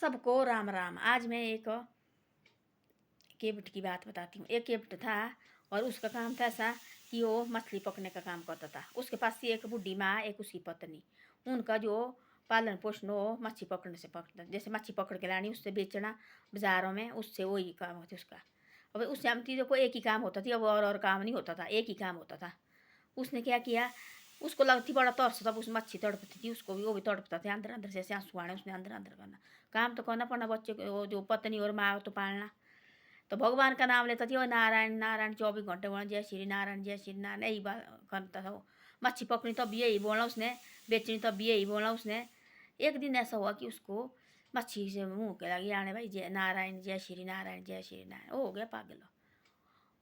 सबको राम राम। आज मैं एक केवट की बात बताती हूँ। एक केवट था और उसका काम था ऐसा कि वो मछली पकड़ने का काम करता था। उसके पास थी एक बुढ़ी माँ, एक उसकी पत्नी। उनका जो पालन पोषण हो मच्छी पकड़ने से पकड़ता, जैसे मच्छी पकड़ के लानी उससे बेचना बाजारों में, उससे वही काम होता उसका। अब उस टाइम चीज़ों को एक ही काम होता था, अब और काम नहीं होता था, एक ही काम होता था। उसने क्या किया, उसको लगती बड़ा तरस, तब उस मच्छी तड़पती थी, उसको भी वो भी तड़पता था अंदर अंदर से, आंसू आने उसने अंदर अंदर करना। काम तो करना पड़ना बच्चे को, वो जो पत्नी और माँ तो पालना। तो भगवान का नाम लेता था, नारायण नारायण 24 घंटे बोलना, जय श्री नारायण जय श्री नारायण, यही बात करता था वो। मच्छी पकड़ी तब यही बोलना उसने, बेचनी तब यही बोलना उसने। एक दिन ऐसा हुआ कि उसको मच्छी से मुँह के लगी आने, भाई जय नारायण जय श्री नारायण जय श्री नारायण। वो हो गया पागल,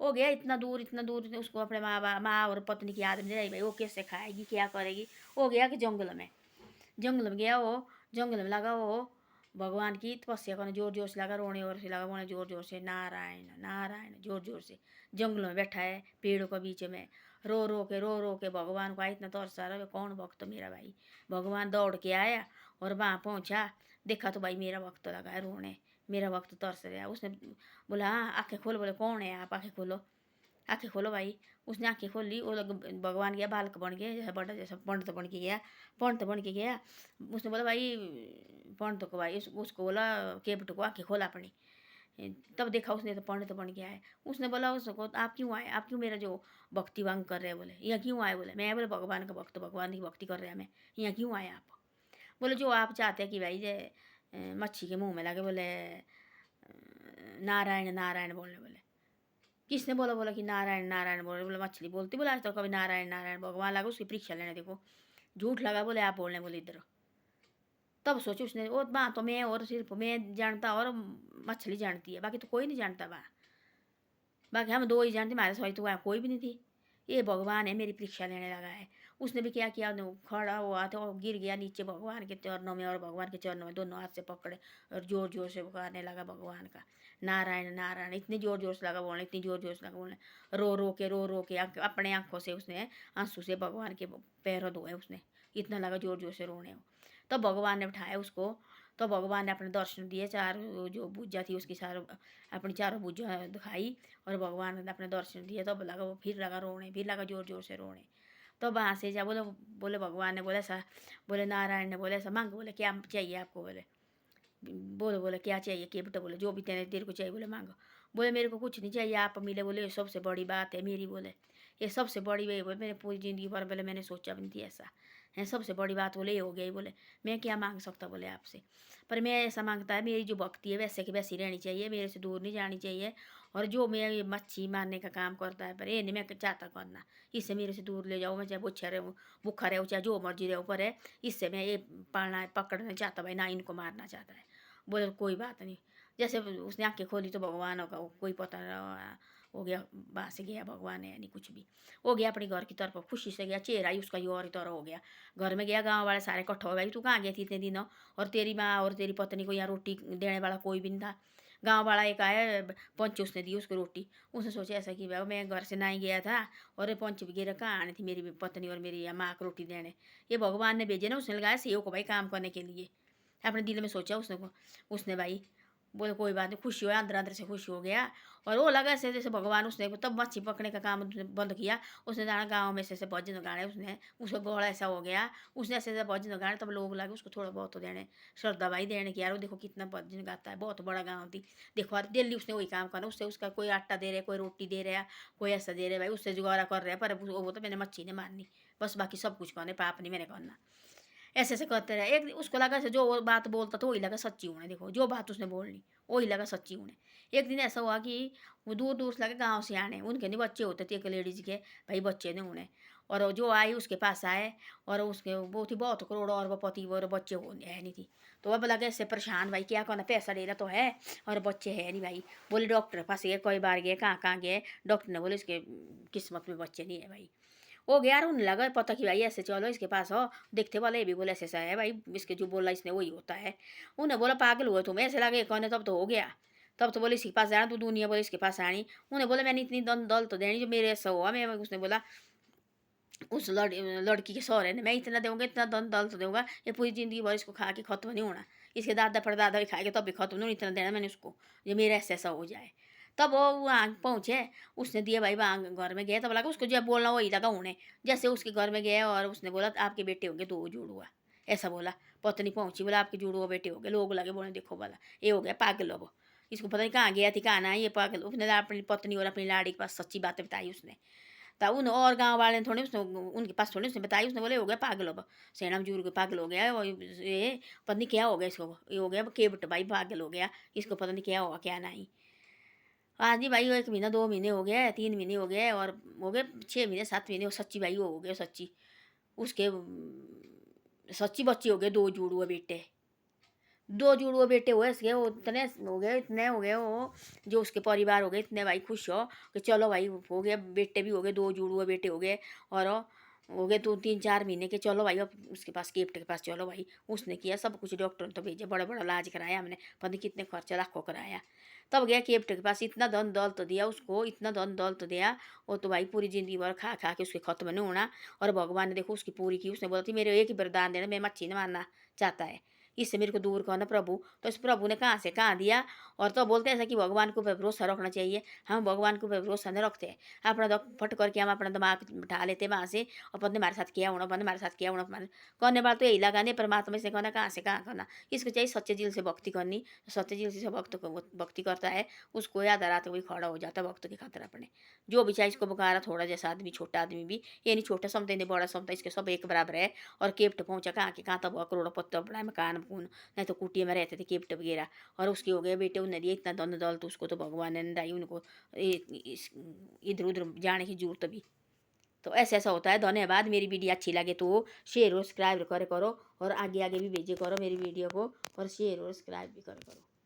हो गया इतना दूर उसको अपने माँ और पत्नी की याद में रही, भाई वो कैसे खाएगी क्या करेगी। हो गया कि जंगल में गया वो। जंगल में लगा वो भगवान की तपस्या करने, जोर जोर से लगा रोने, और से लगा बोने जोर जोर से नारायण नारायण जोर जोर से। जंगल में बैठा है पेड़ों के बीच में, रो रो के भगवान को इतना तरस आ रहा है, कौन भक्त मेरा भाई। भगवान दौड़ के आया और वहाँ पहुँचा, देखा तो भाई मेरा भक्त लगा है रोने, मेरा भक्त तरस रहा है। उसने बोला हाँ आँखें खोलो, बोले कौन है आप, आँखें खोलो आँखें खोलो भाई। उसने आँखें खोल ली, वो लोग भगवान गया बालक बन गया, जैसे बड़ा जैसा पंडित बन के गया, पंडित बन के गया। उसने बोला भाई पंडित को, भाई उसको बोला केवट को आँखें खोला अपनी। तब देखा उसने तो पंडित बन गया है। उसने बोला उसको आप क्यों आए, आप क्यों मेरा जो भक्ति भंग कर रहे हैं, बोले यहाँ क्यों आए, बोले मैं बोले भगवान का भक्त, भगवान की भक्ति कर रहे हैं मैं, यहाँ क्यों आए आप। बोले जो आप चाहते हैं कि भाई जे मच्छी के मुँह में लगे, बोले नारायण नारायण बोलने, बोले किसने बोला, बोला कि नारायण नारायण बोले, बोले मछली बोलती, बोला आज तो कभी नारायण नारायण। भगवान लगा उसकी परीक्षा लेने, देखो झूठ लगा, बोले आप बोलने, बोले इधर। तब सोचे उसने, वो माँ तो मैं और सिर्फ मैं जानता और मछली जानती है, बाकी तो कोई नहीं जानता बा, बाकी हम दो ही जानते, हमारे सवाई तो वहाँ कोई भी नहीं थी। ये भगवान है मेरी परीक्षा लेने लगा है। उसने भी क्या किया, खड़ा हुआ तो गिर गया नीचे भगवान के चरणों में, और भगवान के चरणों में दोनों हाथ से पकड़े और जोर जोर से पुकारने लगा भगवान का नारायण नारायण, इतनी जोर जोर से लगा बोलने, इतनी जोर जोर से लगा बोलने। रो रो के अपने आंखों से उसने आंसू से भगवान के पैरों धोए उसने, इतना लगा जोर जोर से रोने। तब भगवान ने उठाया उसको, तो भगवान ने अपने दर्शन दिए, चार जो भुजा थी उसकी सारों अपनी चारों भुजा दिखाई, और भगवान ने अपने दर्शन दिए। तब लगा वो फिर लगा रोने, फिर लगा जोर जोर से रोने। तो वहाँ से जा बोले, बोले भगवान ने बोला ऐसा, बोले नारायण ने बोले ऐसा मांग, बोले क्या चाहिए आपको, बोले बोले बोले क्या चाहिए कि बेटा, बोले जो भी तेरे को चाहिए बोले मांगो। बोले मेरे को कुछ नहीं चाहिए, आप मिले, बोले ये सबसे बड़ी बात है मेरी, बोले ये सबसे बड़ी वही, बोले मैंने पूरी ज़िंदगी भर बोले मैंने सोचा भी नहीं थी ऐसा है, सबसे बड़ी बात बोले ये हो गई, बोले मैं क्या मांग सकता बोले आपसे। पर मैं ऐसा मांगता है मेरी जो भक्ति है वैसे की वैसी रहनी चाहिए, मेरे से दूर नहीं जानी चाहिए। और जो मैं ये मच्छी मारने का काम करता है पर ये नहीं मैं चाहता करना, इससे मेरे से दूर ले जाओ, मैं चाहे भूखा रहूँ, भूखा रहूँ चाहे जो मर्जी रहूँ, पर है इससे मैं ये पालना पकड़ना चाहता भाई, ना इनको मारना चाहता है। बोले कोई बात नहीं। जैसे उसने आँखें खोली तो भगवान का कोई पता नहीं हो गया, वहाँ से गया भगवान है यानी कुछ भी हो गया, अपने घर की तरफ खुशी से गया, चेहरा ही उसका और ही तरह हो गया। घर में गया, गांव वाले सारे इकट्ठा हो गए, तू कहाँ गई थी इतने दिनों, और तेरी माँ और तेरी पत्नी को यहाँ रोटी देने वाला कोई भी नहीं था। गांव वाला एक आया, पंच उसने दी उसको रोटी। उसने सोचा ऐसा कि भाई मैं घर से ना ही गया था और पंच भी गिरा, कहाँ आनी थी मेरी पत्नी और मेरी माँ को रोटी देने, ये भगवान ने भेजे ना, उसने लगाया सेव को भाई काम करने के लिए। अपने दिल में सोचा उसने भाई। बोले कोई बात नहीं, खुशी हो, अंदर अंदर से खुश हो गया। और वो लगा ऐसे जैसे भगवान, उसने तब मच्छी पकड़ने का काम उसने बंद किया। उसने जाना गाँव में से भजन गाने, उसने उसका गोड़ा ऐसा हो गया, उसने ऐसे भजन गाने, तब लोग लगे उसको थोड़ा बहुत तो देने, श्रद्धा भाई देने की, यार वो देखो कितना भजन गाता है, बहुत बड़ा गाँव थी। देखो यार दिल्ली उसने वही काम करना, उससे उसका कोई आटा दे रहा है, कोई रोटी दे रहा, कोई ऐसा दे रहा भाई, उससे जुगाड़ा कर रहा है। पर वो तो मैंने मच्छी नहीं मारनी, बस बाकी सब कुछ करने, पाप नहीं मैंने करना। ऐसे ऐसे करते रहे। एक दिन उसको लगा जो वो बात बोलता था वही लगा सच्ची होने, देखो जो बात उसने बोलनी वही लगा सच्ची होने। एक दिन ऐसा हुआ कि वो दूर दूर से लगे गाँव से आने, उनके नहीं बच्चे होते थे एक लेडीज के, भाई बच्चे नहीं उन्हें। और वो जो आई उसके पास आए, और उसके वो थी बहुत करोड़ और वो पति और बच्चे हो है नहीं थी। तो अब लगे ऐसे परेशान, भाई क्या करना, पैसा ले रहा तो है और बच्चे है नहीं भाई। बोले डॉक्टर के पास गए, कई बार गए, कहाँ कहाँ गए, डॉक्टर ने बोले इसके किस्मत में बच्चे नहीं है भाई। हो गया यार, उन्हें लगा पता कि भाई ऐसे चलो इसके पास हो, देखते वाले ये भी बोले ऐसे ऐसा है भाई, इसके जो बोला इसने वही होता है। उन्हें बोला पागल हुए तुम, ऐसे लगे कहने, तब तो हो गया। तब तो बोले इसके पास जाना, तू दुनिया बोले इसके पास आनी। उन्हें बोला मैंने इतनी दल तो देनी जो मेरे ऐसा हुआ, मैं उसने बोला उस लड़की के सहुरे ने, मैं इतना दूंगा, इतना धन दौलत दूंगा, ये पूरी ज़िंदगी भर इसको खा के ख़त्म नहीं होना, इसके दादा परदादा भी खाएंगे तब भी ख़त्म नहीं, इतना देना मैंने उसको, ये मेरा ऐसा ऐसा हो जाए। तब वो वहाँ पहुँचे, उसने दिया भाई, वहाँ घर में गया, तब लगा उसको जब बोलना वही लगा उन्हें। जैसे उसके घर में गया और उसने बोला आपके बेटे होंगे, दो जुड़वा, ऐसा बोला। पत्नी पहुँची, बोला आपके जुड़वा बेटे हो गए। लोग लगे बोले देखो बोला ये हो गया पागल अब, इसको पता नहीं कहाँ गया थी कहाँ ना, ये पागल। उसने अपनी पत्नी और अपनी लाड़ी के पास सच्ची बातें बताई उसने। तो उन और गाँव वाले ने थोड़ी उसने, उनके पास थोड़ी उसने बताई, उसने बोले हो गया पागल अब, सेना मजूर के पागल हो गया है, और ये पता नहीं क्या हो गया इसको, ये हो गया केवट भाई पागल हो गया, इसको पता नहीं क्या हुआ क्या नहीं। आज ही भाई 1 महीना 2 महीने हो गया, 3 महीने हो गए, और हो गए 6 महीने 7 महीने, सच्ची भाई वो हो गया सच्ची। उसके सच्ची बच्चे हो गए, 2 जुड़वा बेटे, 2 जुड़वा बेटे हुए इसके, वो इतने हो गए वो, जो उसके परिवार हो गए इतने भाई खुश हो कि चलो भाई हो गया, बेटे भी हो गए, 2 जुड़वा बेटे हो गए, और हो गए 2 3 4 महीने के, चलो भाई अब उसके पास केप्ट के पास चलो भाई। उसने किया सब कुछ, डॉक्टर ने तो भेजे, बड़ा बड़ा इलाज कराया हमने, पता नहीं कितने खर्चा लाखों कराया। तब गया केप्ट के पास, इतना धन दौलत दिया उसको, इतना धन दौलत दिया, वो तो भाई पूरी ज़िंदगी भर खा खा के उसके खत्म नहीं होना। और भगवान ने देखो उसकी पूरी की, उसने बोला थी मेरे एक ही वरदान देना, मैं मच्छी नहीं मारना चाहता है, इससे मेरे को दूर करना प्रभु। तो इस प्रभु ने कहाँ से कहाँ दिया। और तो बोलते हैं ऐसा कि भगवान के ऊपर भरोसा रखना चाहिए, हम भगवान के ऊपर भरोसा नहीं रखते, अपना फट करके हम अपना दिमाग उठा लेते वहाँ से, और पता हमारे साथ क्या होना, पता हमारे साथ क्या होना, करने वाला तो यही लगाने परमात्मा से कहना, कहाँ से कहाँ करना। इसको चाहिए सच्चे दिल से भक्ति करनी, सच्चे दिल से भक्ति करता है, उसको याद आ रहा था वही खड़ा हो जाता है भक्त की खातिर अपने, जो भी चाहे इसको बुखारा थोड़ा जैसा आदमी, छोटा आदमी भी, ये नहीं छोटा समझते नहीं बड़ा समझता, इसके सब एक बराबर है। और केप्ट पहुंचा कहाँ के कहाँ, तब करोड़पति बड़ा मकान कून, नहीं तो कुटिया में रहते थे केप्ट वगैरह। और उसके हो गए बेटे, उन्हें दिया इतना धन दौलत, उसको तो भगवान ने डाई उनको इधर उधर जाने की जरूरत भी। तो ऐसा ऐसा होता है। धन्यवाद। मेरी वीडियो अच्छी लगे तो शेयर और सब्सक्राइब करे करो, और आगे आगे भी भेजे करो मेरी वीडियो को, और शेयर और सब्सक्राइब भी करे करो।